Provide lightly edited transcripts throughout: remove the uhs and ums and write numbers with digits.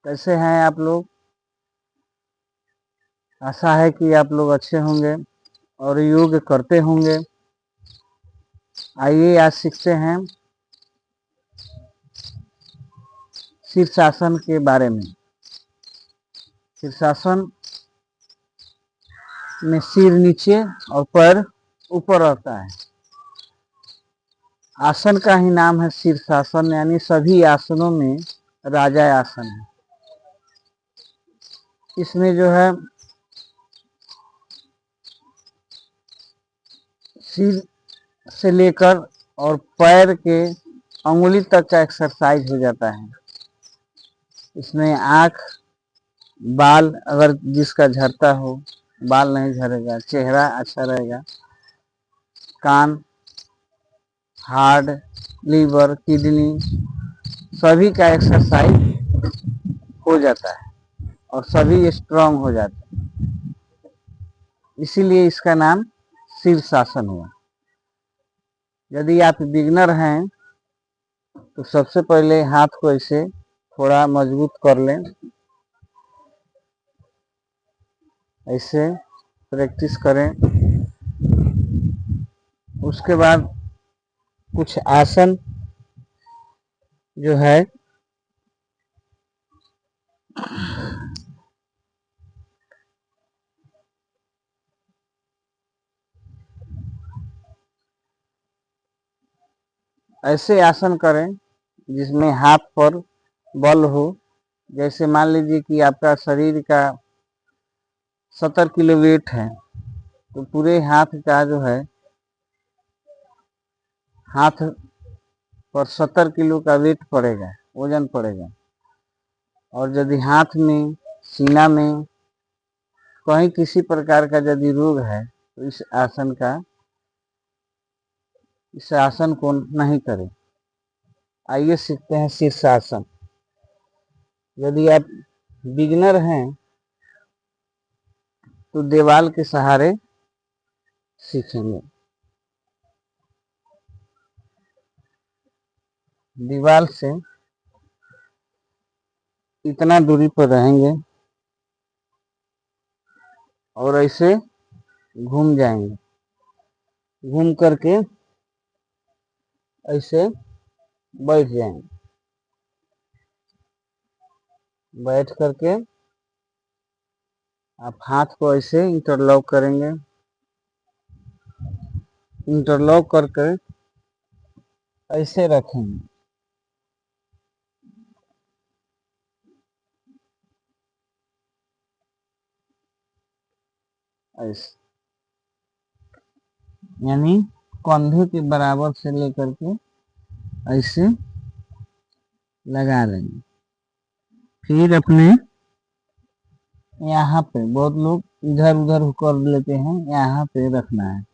कैसे हैं आप लोग। आशा है कि आप लोग अच्छे होंगे और योग करते होंगे। आइए आज सीखते हैं शीर्षासन के बारे में। शीर्षासन में सिर नीचे और पैर ऊपर रहता है। आसन का ही नाम है शीर्षासन, यानी सभी आसनों में राजा आसन है। इसमें जो है सिर से लेकर और पैर के अंगुली तक का एक्सरसाइज हो जाता है। इसमें आँख, बाल अगर जिसका झड़ता हो बाल नहीं झड़ेगा, चेहरा अच्छा रहेगा, कान, हार्ट, लीवर, किडनी सभी का एक्सरसाइज हो जाता है और सभी स्ट्रांग हो जाते हैं। इसीलिए इसका नाम शीर्षासन हुआ। यदि आप बिगिनर हैं तो सबसे पहले हाथ को ऐसे थोड़ा मजबूत कर लें, ऐसे प्रैक्टिस करें। उसके बाद कुछ आसन जो है ऐसे आसन करें जिसमें हाथ पर बल हो। जैसे मान लीजिए कि आपका शरीर का 70 किलो वेट है, तो पूरे हाथ का जो है हाथ पर 70 किलो का वेट पड़ेगा, वजन पड़ेगा। और यदि हाथ में, सीना में कहीं किसी प्रकार का यदि रोग है तो इस आसन को नहीं करें। आइए सीखते हैं शीर्षासन। यदि आप बिगिनर हैं तो दीवार के सहारे सीखेंगे। दीवार से इतना दूरी पर रहेंगे और ऐसे घूम जाएंगे, घूम करके ऐसे बैठ जाएंगे। बैठ करके आप हाथ को ऐसे इंटरलॉक करेंगे। इंटरलॉक करके ऐसे रखेंगे। ऐसे यानी कंधे के बराबर से लेकर के ऐसे लगा लेंगे। फिर अपने यहाँ पे, बहुत लोग इधर उधर कर लेते हैं, यहाँ पे रखना है।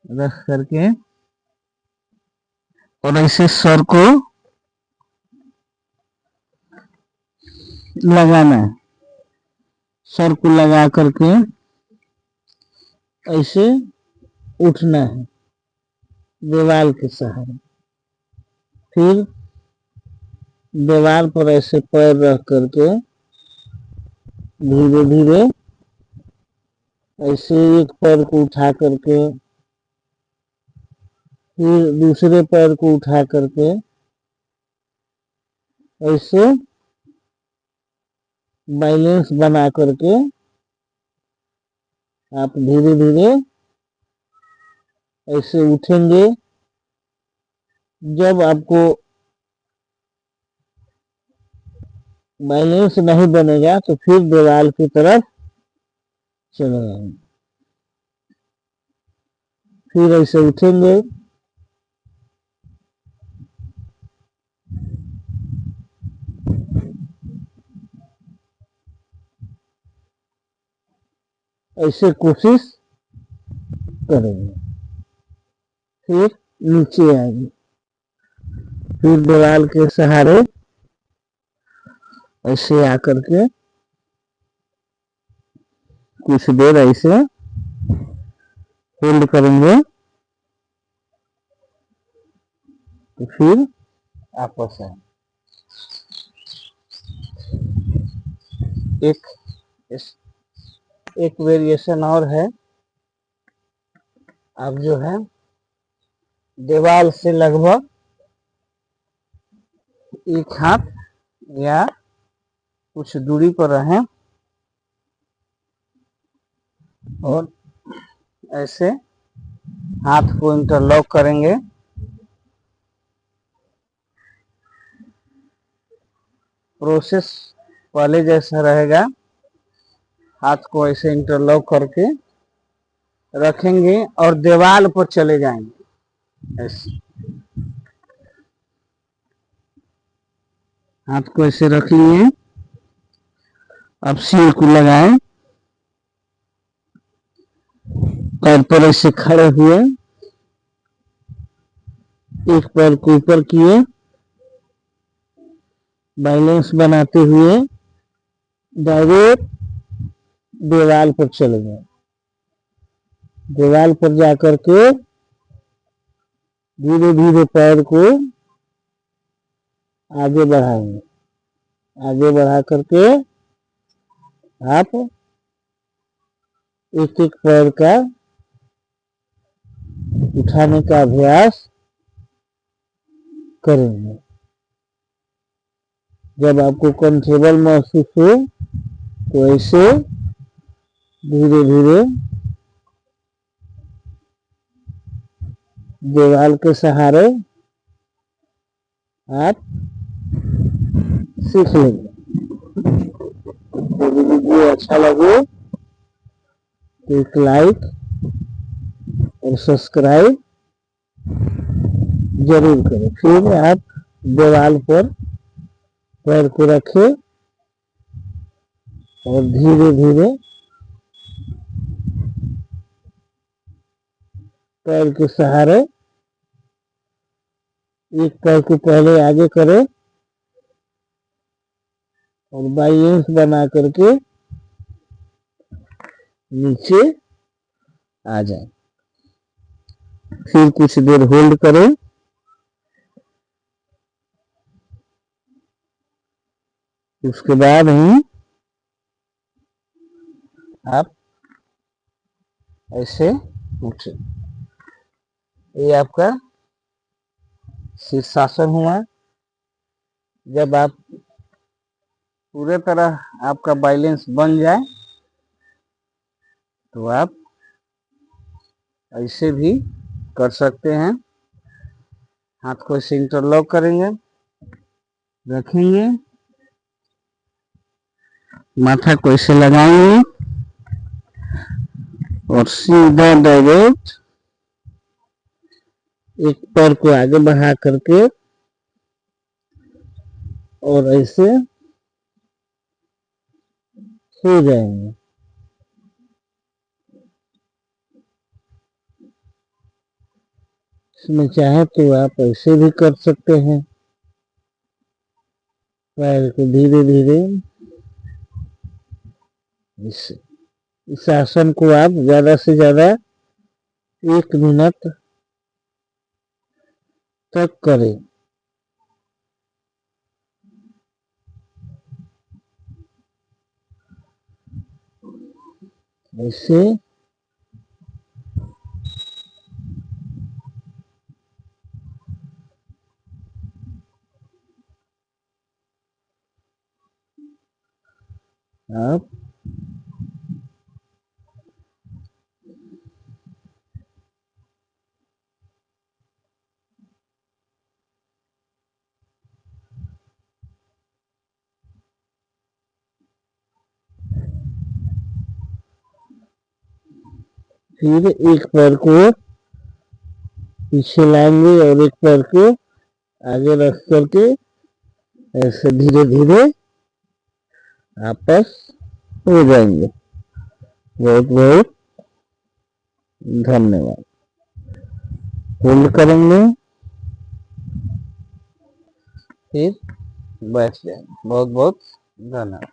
रख करके और ऐसे सर को लगाना है। सर को लगा करके ऐसे उठना है दीवार के सहारे। फिर दीवार पर ऐसे पैर रख करके धीरे धीरे ऐसे एक पैर को उठा करके फिर दूसरे पैर को उठा करके ऐसे बैलेंस बना करके आप धीरे धीरे ऐसे उठेंगे। जब आपको बैलेंस नहीं बनेगा तो फिर दीवार की तरफ चले जाएंगे। फिर ऐसे उठेंगे, ऐसे कोशिश करेंगे। फिर नीचे आएंगे, फिर दीवार के सहारे ऐसे आकर के कुछ देर ऐसे होल्ड करेंगे, तो फिर आपस आएंगे। एक एक वेरिएशन और है। आप जो है दीवार से लगभग एक हाथ या कुछ दूरी पर रहें और ऐसे हाथ को इंटरलॉक करेंगे। प्रोसेस पहले जैसा रहेगा। हाथ को ऐसे इंटरलॉक करके रखेंगे और दीवार पर चले जाएंगे। ऐसे हाथ को ऐसे रख लिए। अब सिर को लगाएं, पैर पर ऐसे खड़े हुए, एक पैर को ऊपर किए, बैलेंस बनाते हुए डायरेक्ट दीवार पर चले गए। दीवार पर जाकर के धीरे धीरे पैर को आगे बढ़ाएंगे। आगे बढ़ा करके आप एक एक पैर का उठाने का अभ्यास करेंगे। जब आपको कंफर्टेबल महसूस हो तो ऐसे धीरे धीरे दीवार के सहारे आप सीख लेंगे। यदि वीडियो अच्छा लगे तो एक लाइक और सब्सक्राइब जरूर करें। फिर आप दीवार पर पैर को रखें और धीरे धीरे पैर के सहारे एक पैर को पहले आगे करें और बैलेंस बना करके नीचे आ जाए। फिर कुछ देर होल्ड करें। उसके बाद ही आप ऐसे उठे। ये आपका शीर्षासन हुआ। जब आप पूरे तरह आपका बैलेंस बन जाए तो आप ऐसे भी कर सकते हैं। हाथ को ऐसे इंटरलॉक करेंगे, रखेंगे, माथा को ऐसे लगाएंगे और सीधा डायरेक्ट एक पैर को आगे बढ़ा करके और ऐसे सो जाएंगे। इसमें चाहे तो आप ऐसे भी कर सकते हैं। पैर को धीरे धीरे इस आसन को आप ज्यादा से ज्यादा 1 मिनट तक करें। ऐसे आप फिर एक पैर को पीछे लाएंगे और एक पैर को आगे रख करके ऐसे धीरे धीरे आपस हो जाएंगे। बहुत बहुत धन्यवाद। होल्ड करेंगे, फिर बैठ जाएंगे। बहुत बहुत धन्यवाद।